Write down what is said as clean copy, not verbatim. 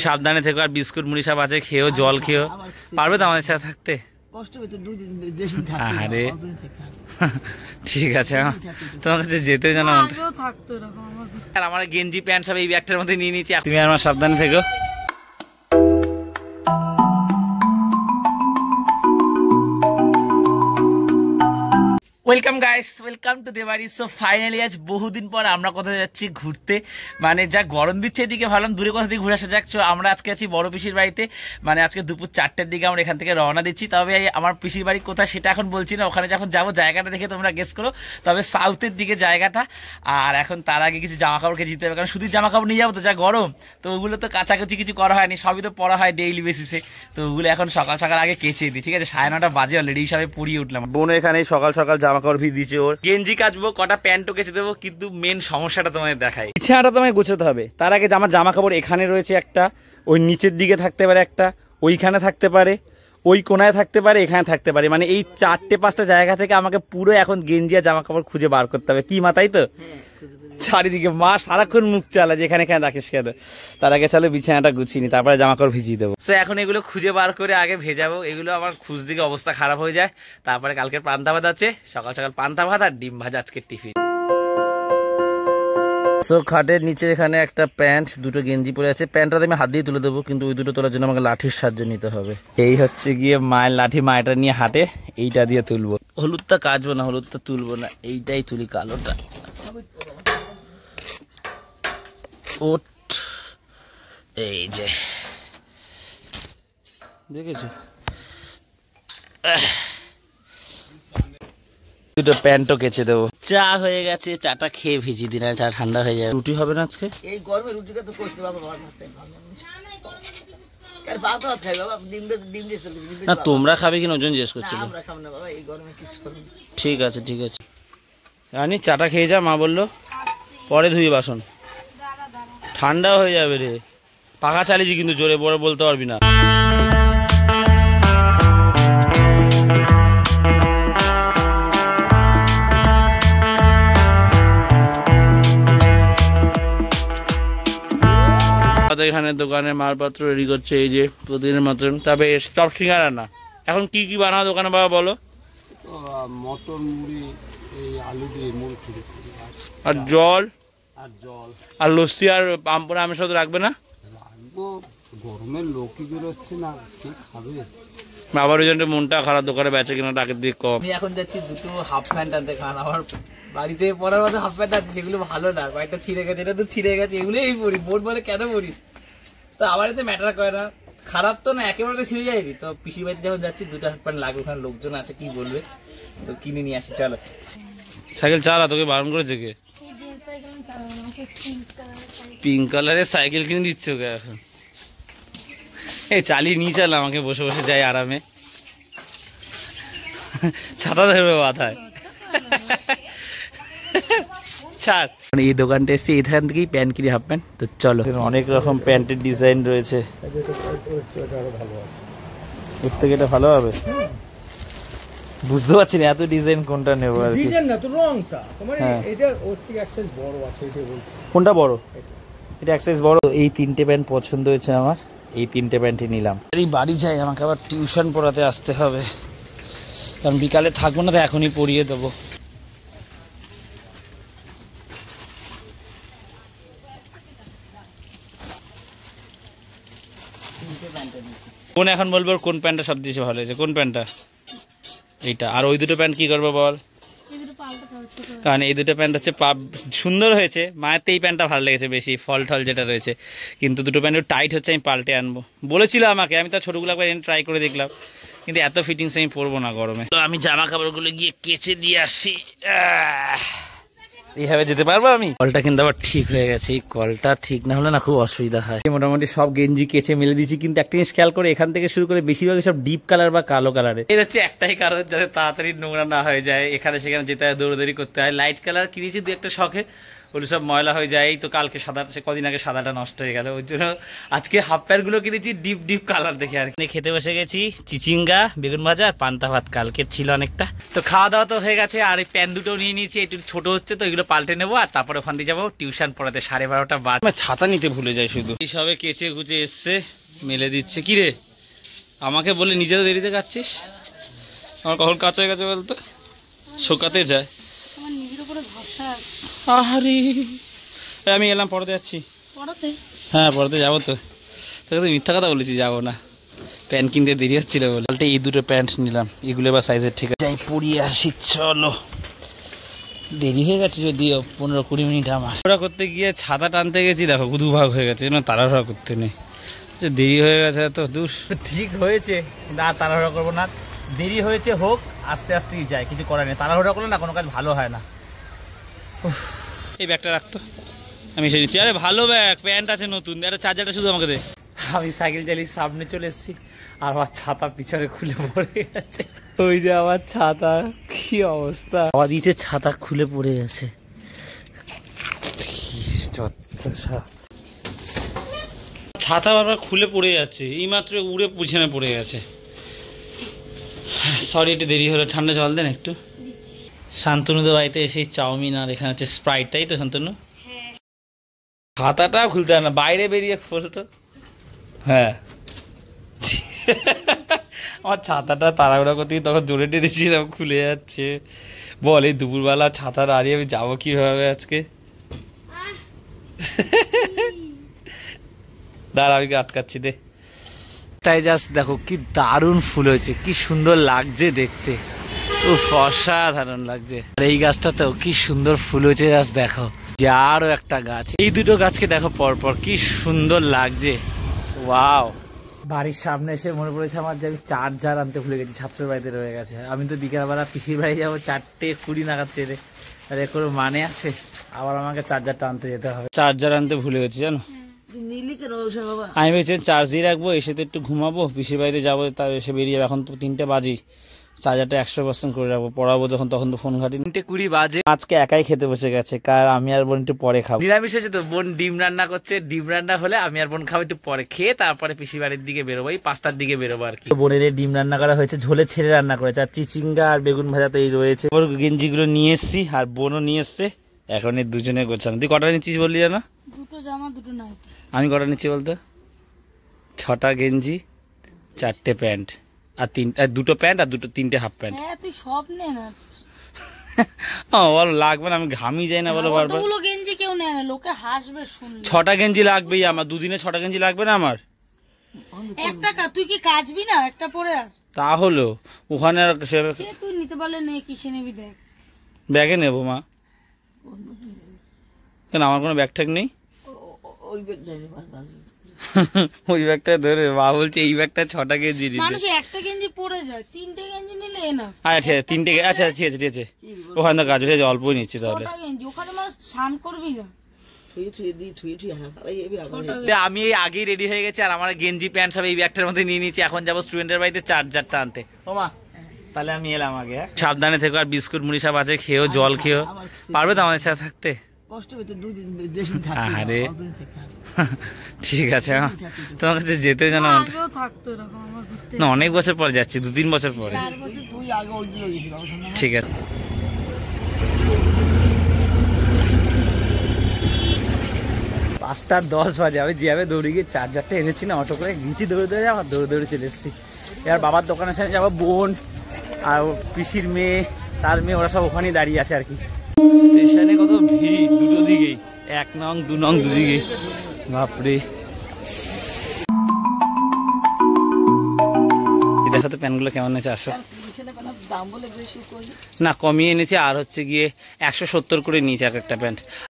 সাবধানে থেকো, আর বিস্কুট মুড়ি সব আছে, খেয়েও, জল খেয়েও। পারবে তো আমাদের সাথে থাকতে? আরে ঠিক আছে, তোমার কাছে যেতে জানো। আর আমার গেঞ্জি প্যান্ট সব এই ব্যাগটার মধ্যে নিয়ে নিয়েছি, তুমি আমার সাবধানে থেকো। ওয়েলকাম গাইস, ওয়েলকাম টু দেবাড়ি। সো ফাইনালি আজ বহুদিন পর আমরা কোথায় যাচ্ছি ঘুরতে, মানে যা গরম দিচ্ছে এদিকে, ভাবলাম দূরে কোথা থেকে ঘুরে আসা যাক। আমরা আজকে আছি বড় পিসির বাড়িতে, মানে আজকে দুপুর 4টের দিকে আমরা এখান থেকে রওনা দিচ্ছি। তবে আমার পিসির বাড়ি কোথায় সেটা এখন বলছি না, ওখানে যখন যাবো জায়গাটা দেখে তোমরা গেস করো। তবে সাউথের দিকে জায়গাটা। আর এখন তার আগে কিছু জামা কাপড় খেয়ে যেতে হবে, কারণ শুধু জামা কাপড় নিয়ে যাবো তো, যা গরম, তো ওগুলো তো কাছাকাছি কিছু করা হয়নি, সবই তো পরা হয় ডেইলি বেসিসে। তো ওগুলো এখন সকাল সকাল আগে কেচে দিই, ঠিক আছে? 9:30 বাজে অলরেডি, হিসাবে পরিয়ে উঠলাম। বোন এখানে সকাল সকাল জামা কাপড় ভিজিয়ে দিচ্ছে, ওর গেঞ্জি কাচবো, কটা প্যান্টও কেচে দেবো। কিন্তু মেন সমস্যাটা তোমায় দেখাই, বিছানাটা তোমায় গুছাতে হবে। তার আগে আমার জামা কাপড় এখানে রয়েছে একটা, ওই নিচের দিকে থাকতে পারে একটা, ওইখানে থাকতে পারে, ওই কোনায় থাকতে পারে, এখানে থাকতে পারে, মানে এই 4-5টা জায়গা থেকে আমাকে পুরো এখন গেঞ্জি আর জামা কাপড় খুঁজে বার করতে হবে। কি মাথায় তো চারিদিকে মা সারাক্ষণ মুখ চালা, যেখানে এখানে রাখিস কেন। তার আগে চলো বিছানাটা গুছিয়ে নি, তারপরে জামা কাপড় ভিজিয়ে দেবো। তো এখন এগুলো খুঁজে বার করে আগে ভেজাবো, এগুলো আমার খুঁজ দিকে অবস্থা খারাপ হয়ে যায়। তারপরে কালকের পান্তা ভাত আছে, সকাল সকাল পান্তা ভাত আর ডিম ভাজা আজকের টিফিন। তো খাটের নিচে এখানে একটা প্যান্ট, দুটো গেঞ্জি পরে আছে। প্যান্টটা আমি হাত দিয়ে তুলে দেবো, কিন্তু ওই দুটো তোলার জন্য আমাকে লাঠির সাহায্য নিতে হবে। এই হচ্ছে গিয়ে মায়ের লাঠি, মায়েরটা নিয়ে হাঁটে, এইটা দিয়ে তুলবো। হলুদটা কাচবো না, হলুদটা তুলবো না, এইটাই তুলি, কালোটা। ওট, এই যে দেখেছো, দুটো প্যান্টও কেচে দেবো। চা হয়ে গেছে, চাটা খেয়ে ভিজি দিন, চা ঠান্ডা হয়ে যায়। রুটি হবে না আজকে? এই গরমে রুটিটা তো করতে বাবা, না তোমরা খাবে কিনা ওজন জিজ্ঞেস করছিল। ঠিক আছে ঠিক আছে, রানি চাটা খেয়ে যা, মা বললো পরে ধুই বাসন, ঠান্ডা হয়ে যাবে রে। পাখা চালিয়েছি কিন্তু জোরে বড় বলতে পারবি না। এখানে দোকানে মালপত্র রেডি করছে, এই যে প্রতিদিনের মতন। তবে চপ সিঙ্গারা না, এখন কি কি বানাও দোকানে বাবা বলো? মটর মুড়ি, আলু দিয়ে মুড়ি, আর জল আর লস্যি আর পাম্পড় আমের সাথে রাখবে না? রাখবো, গরমের লোকই বেরোচ্ছে না, কে খাবে? বাবার ওই জন্য মনটা খারাপ, দোকানে বেচে কিনা আগের দিকে কম। আমি এখন যাচ্ছি দুটো হাফ প্যান্ট আনতে, কারণ আমার বাড়িতে পরার মতো হাফ প্যান্ট আছে, সেগুলো ভালো না, কয়েকটা ছিঁড়ে গেছে, এটা তো ছিঁড়ে গেছে, এগুলোই পরি। বোর্ড বলে কেন পরিস, তো আমার এতে ম্যাটার করে না, খারাপ তো না, একেবারে তো ছিঁড়ে যায়নি। তো পিসির বাড়িতে যখন যাচ্ছি দুটো হাফ প্যান্ট লাগবে, ওখানে লোকজন আছে, কি বলবে, তো কিনে নিয়ে আসি। চলো। সাইকেল চালা, তোকে বারণ করেছে কে? পিঙ্ক কালারের সাইকেল কিনে দিচ্ছে ওকে এখন? এই চালিয়ে নিয়ে চাল, আমাকে বসে বসে যাই আরামে, ছাতা ধরবে মাথায়। ছাড়, এই দোকানটা এসছে, এখান থেকেই প্যান্ট কিনে, হাফ প্যান্ট। তো চলো, অনেক রকম প্যান্টের ডিজাইন রয়েছে, এর থেকে এটা ভালো হবে বুঝতে পারছি না, এত ডিজাইন কোনটা নেবো আর কি। ডিজাইন না তো, রংটা তোমার এটা ওর থেকে এক সাইজ বড় আছে, এটা বলছি। কোনটা বড়? এটা এক সাইজ বড়। এই 3টে প্যান্ট পছন্দ হয়েছে আমার, এই 3টে প্যান্টই নিলাম। এই বাড়ি যাই, আমাকে আবার টিউশন পড়াতে আসতে হবে, কারণ বিকালে থাকবো না, তো এখনই পড়িয়ে দেবো। কোন এখন বলবো কোন প্যান্টটা সবচেয়ে ভালো হয়েছে? কোন প্যান্টটা? এইটা। আর ওই দুটো প্যান্ট কি করবো বল? কারণ এই দুটো প্যান্ট হচ্ছে সুন্দর হয়েছে, মায়ের তো এই প্যান্টটা ভালো লেগেছে বেশি, ফল টল যেটা রয়েছে, কিন্তু দুটো প্যান্ট টাইট হচ্ছে, আমি পাল্টে আনবো বলেছিল আমাকে। আমি তো ছোটগুলো একবার এনে ট্রাই করে দেখলাম, কিন্তু এত ফিটিংস আমি পরবো না গরমে। তো আমি জামা কাপড়গুলো গিয়ে কেচে দিয়ে আসি। এইভাবে যেতে পারবো আমি? কলটা কিন্তু আবার ঠিক হয়ে গেছে, এই কলটা ঠিক না হলে না খুব অসুবিধা হয়। মোটামুটি সব গেঞ্জি কেচে মেলে দিয়েছি, কিন্তু একটা জিনিস খেয়াল করে, এখান থেকে শুরু করে বেশিরভাগ সব ডিপ কালার বা কালো কালারের। এর হচ্ছে একটাই কারণ, যাতে তাড়াতাড়ি নোংরা না হয়ে যায়, এখানে সেখানে যেতে হয়, দৌড়াদৌড়ি করতে হয়। লাইট কালার কিনেছি দু একটা শখে, ওগুলো সব ময়লা হয়ে যায়। এই তো কালকে সাদাটা, কদিন আগে সাদাটা নষ্ট হয়ে গেল, ওই জন্য আজকে হাফ প্যান্ট গুলো কিনেছি ডিপ ডিপ কালার দেখে। আর খেতে বসে গেছি চিচিঙ্গা, বেগুন ভাজা আর পান্তা ভাত, কালকে ছিল অনেকটা। তো খাওয়া দাওয়া তো হয়ে গেছে, আর এই প্যান্ট দুটো নিয়ে নিয়েছি, একটু ছোট হচ্ছে তো এগুলো পাল্টে নেবো, আর তারপরে ওখান দিয়ে যাবো টিউশন পড়াতে। 12:30 বাদ। ছাতা নিতে ভুলে যায় শুধু। এই সবে কেচে কুচে এসছে, মেলে দিচ্ছে। কি রে, আমাকে বলে নিজে তো দেরিতে কাচ্ছিস? আমার কখন কাঁচা হয়ে গেছে বলতো? শোকাতে যায়। আরে আমি এলাম, পড়াতে যাচ্ছি। হ্যাঁ পড়াতে যাবো তো। তোকে তো মিথ্যা কথা বলেছি, যাবো না, প্যান্ট কিনতে দেরি হচ্ছিল বলে। এই দুটো প্যান্ট নিলাম, এগুলো বা সাইজের ঠিক আছে, যাই পরিয়ে আসি। চলো, দেরি হয়ে গেছে যদিও 15-20 মিনিট। আমার ওরা করতে গিয়ে ছাতা টানতে গেছি, দেখো দুভাগ হয়ে গেছে, তাড়াহুড়া করতে নেই, দেরি হয়ে গেছে তো। দূর ঠিক হয়েছে, না তাড়াহুড়া করবো না, দেরি হয়েছে হোক, আস্তে আস্তেই যায়, কিছু করার নেই। তাড়াহুড়া করলে না কোনো কাজ ভালো হয় না। এই ব্যাগটা রাখতো, আমি এসে নিচ্ছি। আরে ভালো ব্যাগ, প্যান্ট আছে নতুন, একটা চার্জারটা শুধু আমাকে দে। আমি সাইকেল চালিয়ে সামনে চলে এসেছি, আর আমার ছাতা পিছনে খুলে পড়ে গেছে। ওই যে আমার ছাতা, কি অবস্থা, আবার দিয়েছে ছাতা খুলে পড়ে গেছে। ছাতা বারবার খুলে পড়ে যাচ্ছে, এই মাত্র উড়ে পিছনে পড়ে গেছে। সরি একটু দেরি হলো, ঠান্ডা জল দেন একটু। শান্তনুদের বাড়িতে এসে চাউমিন আর এখানে হচ্ছে স্প্রাইট, তাই তো শান্তনু? খাতাটা খুলতে হয় না, বাইরে বেরিয়ে খুলতো। হ্যাঁ আমার ছাতাটা তাড়াহুড়া করতে তখন জোরে টেনেছিলাম, খুলে যাচ্ছে। বল এই দুপুরবেলা ছাতা দাঁড়িয়ে আমি যাবো কিভাবে আজকে? দাঁড়া আমি আটকাচ্ছি, দে। তাই জাস্ট দেখো কি দারুণ ফুল হয়েছে, কি সুন্দর লাগছে দেখতে, উফ অসাধারণ লাগছে। আর এই গাছটাতেও কি সুন্দর ফুল হয়েছে, জাস্ট দেখো। যে আরো একটা গাছ, এই দুটো গাছকে দেখো পরপর, কি সুন্দর লাগছে। ওয়াও, বাড়ির সামনে এসে মনে পড়েছে আমার যে আমি চার্জার আনতে ভুলে গেছি, ছাত্রের বাড়িতে রয়ে গেছে। আমি তো বিকালবেলা পিসির বাড়ি যাবো 4:20 নাগাদ ট্রেনে, আর এর কোনো মানে আছে? আবার আমাকে চার্জারটা আনতে যেতে হবে। চার্জার আনতে ভুলে গেছি জানো। আমি ভেবেছি চার্জ দিয়ে রাখবো, এসে তো একটু ঘুমাবো, পিসির বাড়িতে যাবো, তা এসে বেরিয়ে যাবো। এখন তো 3টে বাজি, চার্জারটা 100% করে রাখবো, পড়াবো তখন তো ফোন ঘাটি। 3:20 বাজে, আজকে একাই খেতে বসে গেছে, কার আমি আর বোন একটু পরে খাবো। নিরামিষ হয়েছে তো, বোন ডিম রান্না করছে, ডিম রান্না হলে আমি আর বোন খাবো একটু পরে, খেয়ে তারপরে পিসির বাড়ির দিকে বেরোবো, এই 5টার দিকে বেরোবো আর কি। বোনের ডিম রান্না করা হয়েছে, ঝোলে ছেড়ে রান্না করেছে, আর চিচিঙ্গা আর বেগুন ভাজা তো এই রয়েছে। ওর গেঞ্জিগুলো নিয়ে এসছি, আর বোনও নিয়ে এসছে, এখন এই দুজনে গোছানো। তুই কটা নিচ্ছিস বললি জানো? দুটো জামা, দুটো নাইটি। আমি কটা নিচ্ছি বলতো? 6টা গেঞ্জি, 4টে প্যান্ট, আর 2টো প্যান্ট, আর 3টে হাফ প্যান্ট। হ্যাঁ তুই সব নে না। বলো লাগবে না, আমি ঘামি যাই না বলো বারবার। কতগুলো গেঞ্জি কেউ নেয় না, লোকে হাসবে শুনলে। 6টা গেঞ্জি লাগবেই আমার, দুদিনে 6টা গেঞ্জি লাগবে না আমার? একটা তুই কি কাচবি না একটা পরে? আর তাহলে ওখানে আর তুই নিতে পারলে নে, কিসে নিবি দেখ। ব্যাগে নেবো মা, কেন আমার কোনো ব্যাগ ট্যাগ নেই? ওই ব্যাগটা ধরে মা বলছে এই ব্যাগটা 6টা গেঞ্জি দিতে। মানুষ একটা গেঞ্জি পরে যায়, 3টে গেঞ্জি নিলে না। আচ্ছা 3টে, আচ্ছা ঠিক আছে ঠিক আছে, ওখানে তো কাজ হয়েছে, অল্পই নিচ্ছি তাহলে। ওখানে মানুষ স্নান করবি না। আমি এই আগেই রেডি হয়ে গেছি, আর আমার গেঞ্জি প্যান্ট সব এই ব্যাগটার মধ্যে নিয়ে নিচ্ছি। এখন যাবো স্টুডেন্টের বাড়িতে চার্জারটা আনতে। ও মা তাহলে আমি এলাম আগে। সাবধানে থেকো, আর বিস্কুট মুড়ি সব আছে, খেয়েও, জল খেয়েও। পারবে তো আমাদের সাথে থাকতে? আরে ঠিক আছে, তোমার কাছে যেতে জানো না, অনেক বছর পর যাচ্ছি, 2-3 বছর পরে। ঠিক আছে। পাঁচটা 10 বাজে, আমি যেভাবে দৌড়ে গিয়ে চার্জারটা এনেছি না, অটো করে গিয়েছি দৌড়ে, আবার দৌড়ে চলে এসেছি। এবার বাবার দোকানের সামনে যাবো, বোন আর পিসির মেয়ে, তার মেয়ে, ওরা সব ওখানেই দাঁড়িয়ে আছে আর কি। স্টেশনে কত ভিড়, দুটো দিকেই, 1 নং 2 নং দুদিকেই, বাপরে। দেখো তো প্যান্টগুলো কেমন আছে, আসো। না কমিয়ে এনেছে, আর হচ্ছে গিয়ে 170 করে নিয়েছে এক একটা প্যান্ট।